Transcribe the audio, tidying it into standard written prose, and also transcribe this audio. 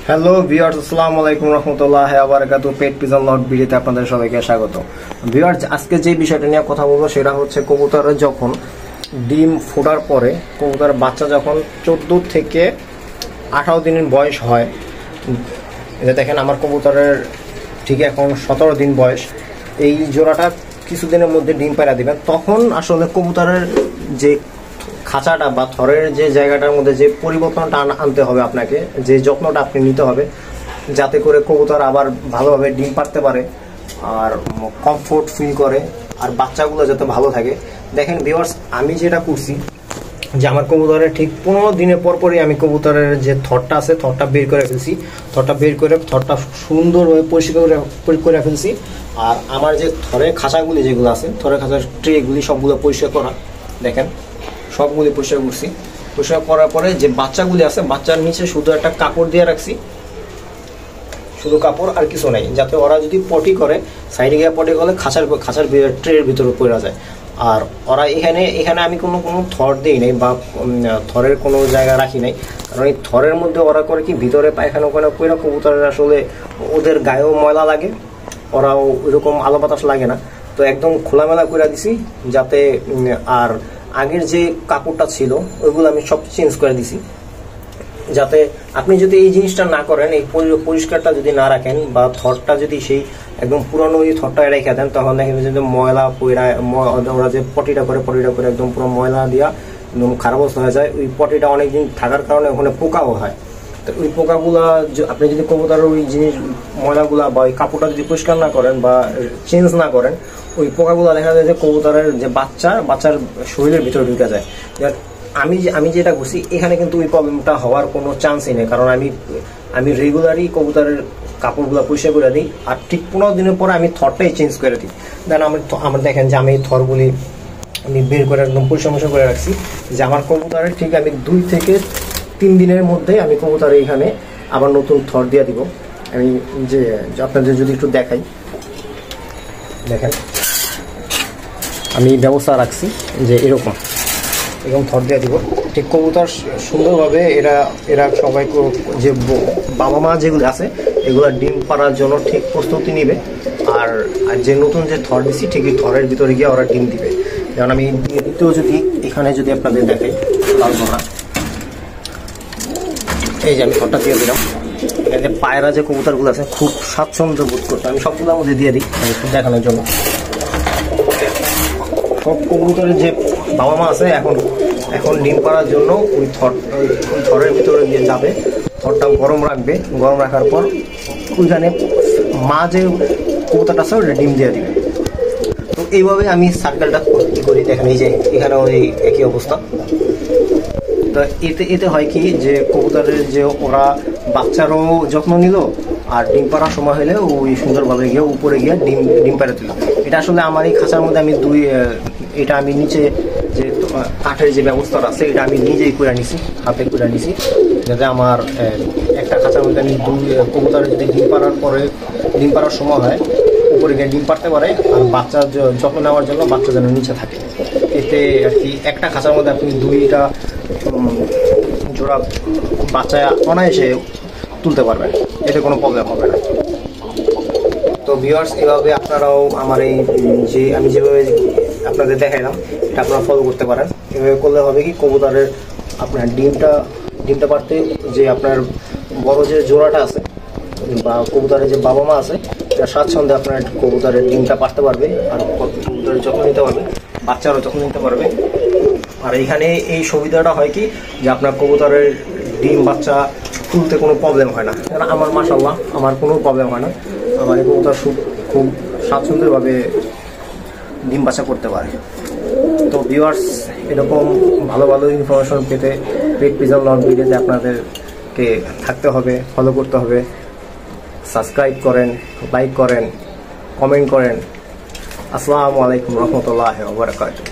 Hello viewers, আসসালামু আলাইকুম রহমতুল্লাহি ওয়া বারাকাতুহু। পেট পিজন লট ভিডিওতে আপনাদের সবাইকে স্বাগত। ভিউয়ার্স, আজকে যে বিষয়টা নিয়ে কথা বলবো সেটা হচ্ছে কবুতরের যখন ডিম ফোটার পরে কবুতরের বাচ্চা যখন 14 থেকে 18 দিনের বয়স হয়। এটা দেখেন, আমার কবুতরের ঠিক এখন 17 দিন বয়স। এই জোড়াটা কিছুদিনের মধ্যে ডিম পাড়া দিবেন। তখন আসলে কবুতরের যে খাঁচাটা বা থরের যে জায়গাটার মধ্যে যে পরিবর্তনটা আনতে হবে, আপনাকে যে যত্নটা আপনি নিতে হবে, যাতে করে কবুতর আবার ভালোভাবে ডিম পাড়তে পারে আর কমফোর্ট ফিল করে আর বাচ্চাগুলো যাতে ভালো থাকে। দেখেন ভিউয়ার্স, আমি যেটা করছি যে আমার কবুতরের ঠিক 15 দিনের পরই আমি কবুতরের যে থরটা আছে থরটা বের করে ফেলছি। থরটা সুন্দরভাবে পরিষ্কার করে ফেলছি। আর আমার যে থরের খাঁচাগুলি যেগুলো আছে, থরের খাঁচার ট্রেগুলি সবগুলো পরিষ্কার করা। দেখেন, সবগুলি পরিষ্কার করছি। পরিষ্কার করার পরে যে বাচ্চাগুলি আছে, বাচ্চার নিচে শুধু একটা কাপড় দিয়ে রাখছি, শুধু কাপড় আর কিছু নাই, যাতে ওরা যদি পটি করে সাইডে গিয়ে পটি করলে খাঁচার ট্রের ভিতরে পড়ে যায়। আর ওরা এখানে আমি কোনো থর দিই নাই বা থরের কোনো জায়গা রাখি নাই, কারণ এই থরের মধ্যে ওরা করে কি ভিতরে পায়খানা ওখানে পড়ে কবুতরের আসলে ওদের গায়েও ময়লা লাগে, ওরাও ওইরকম আলো বাতাস লাগে না। তো একদম খোলামেলা করে দিছি, যাতে আর আগের যে কাপড়টা ছিল ওইগুলো আমি সব চেঞ্জ করে দিছি, যাতে আপনি যদি এই জিনিসটা না করেন, এই পরিষ্কারটা যদি না রাখেন বা থরটা যদি সেই একদম পুরনো ওই থরটা রেখে দেন, তখন দেখেন যে ময়লা ওরা যে পটিটা করে একদম পুরো ময়লা দিয়া একদম খারাপ অবস্থা হয়ে যায়। ওই পটিটা অনেকদিন থাকার কারণে ওখানে পোকাও হয়। তো ওই পোকাগুলা আপনি যদি কবুতরের ওই জিনিস ময়লাগুলা বা ওই কাপড়টা যদি পরিষ্কার না করেন বা চেঞ্জ না করেন, ওই পোকাগুলা দেখা যায় যে কবুতরের যে বাচ্চার শরীরের ভিতরে ঢুকে যায়। আমি যেটা করছি এখানে কিন্তু ওই প্রবলেমটা হওয়ার কোনো চান্সই নেই, কারণ আমি রেগুলারই কবুতরের কাপড়গুলো পরিষ্কার করে দিই। আর ঠিক 15 দিনের পরে আমি থরটাই চেঞ্জ করে দিই। দেন আমার দেখেন যে আমি এই থরগুলি আমি বের করে একদম পরিষ্কার করে রাখছি, যে আমার কবুতরের ঠিক আমি 2 থেকে 3 দিনের মধ্যে আমি কবুতরের এখানে আবার নতুন থর দিয়ে দিব। আমি যে আপনাদের যদি একটু দেখাই, দেখেন আমি ব্যবস্থা রাখছি যে এরকম থর দিয়ে দিব। ঠিক কবুতর সুন্দরভাবে এরা সবাই যে বাবা মা যেগুলো আছে এগুলো ডিম পাড়ার জন্য ঠিক প্রস্তুতি নিবে। আর যে নতুন যে থর দিছি ঠিক এই থরের ভিতরে গিয়ে ওরা ডিম দিবে। যেমন আমি দ্বিতীয় যদি এখানে যদি আপনাদের দেখাই, পারবো না, এই যে আমি থরটা দিয়ে দিলাম। এখানে পায়রা যে কবুতরগুলো আছে খুব স্বাচ্ছন্দ্য বোধ করতে, আমি সবগুলোর মধ্যে দিয়ে দিই একটু দেখানোর জন্য। সব কবুতরের যে বাবা মা আছে এখন ডিম পাড়ার জন্য ওই থরের ভিতরে গিয়ে যাবে, থরটা গরম রাখার পর ওইখানে মা যে কবুতরটা আছে ওটা ডিম দিয়ে দিবে। তো এইভাবে আমি সার্কেলটা করি। দেখেন এই যে এখানে ওই একই অবস্থা। তো এতে হয় কি যে কবুতরের যে ওরা বাচ্চারও যত্ন নিল আর ডিম পাড়ার সময় হলে ওই সুন্দরভাবে গিয়ে উপরে গিয়ে ডিম পাড়ে দিল। এটা আসলে আমার এই খাঁচার মধ্যে আমি এটা আমি নিচে যে কাঠের যে ব্যবস্থাটা আছে এটা আমি নিজেই করে নিছি, হাতে করে নিছি, যাতে আমার একটা খাঁচার মধ্যে আমি কবুতরের যদি ডিম পাড়ার সময় হয় উপরে গিয়ে ডিম পাড়তে পারে আর বাচ্চার যত্ন নেওয়ার জন্য বাচ্চা যেন নিচে থাকে। এতে আর কি একটা খাঁচার মধ্যে আপনি 2টা জোড়া বাচ্চা অনায়াসে তুলতে পারবেন, এতে কোনো প্রবলেম হবে না। তো ভিউয়ার্স, এভাবে আপনারাও আমার এই যে আমি যেভাবে আপনাদের দেখাইলাম এটা আপনারা ফলো করতে পারেন। এভাবে করলে হবে কি কবুতরের আপনার ডিমটা পারতে যে আপনার বড় যে জোড়াটা আছে বা কবুতরের যে বাবা মা আছে এটা স্বাচ্ছন্দ্যে আপনার কবুতরের ডিমটা পারতে পারবে আর কবুতরের যত্ন নিতে পারবে, বাচ্চারও যত্ন নিতে পারবে। আর এইখানে এই সুবিধাটা হয় কি যে আপনার কবুতরের ডিম বাচ্চা তুলতে কোনো প্রবলেম হয় না। কারণ আমার মাশাআল্লাহ আমার কোনো প্রবলেম হয় না, আমার এই কবুতর খুব স্বাচ্ছন্দ্যভাবে ডিম বাচ্চা করতে পারে। তো ভিউয়ার্স, এরকম ভালো ইনফরমেশন পেতে পেট পিজন লট ভিডিওতে আপনাদেরকে থাকতে হবে, ফলো করতে হবে। সাবস্ক্রাইব করেন, লাইক করেন, কমেন্ট করেন। আসসালামু আলাইকুম রহমতুল্লাহি ওয়া বারাকাতুহু।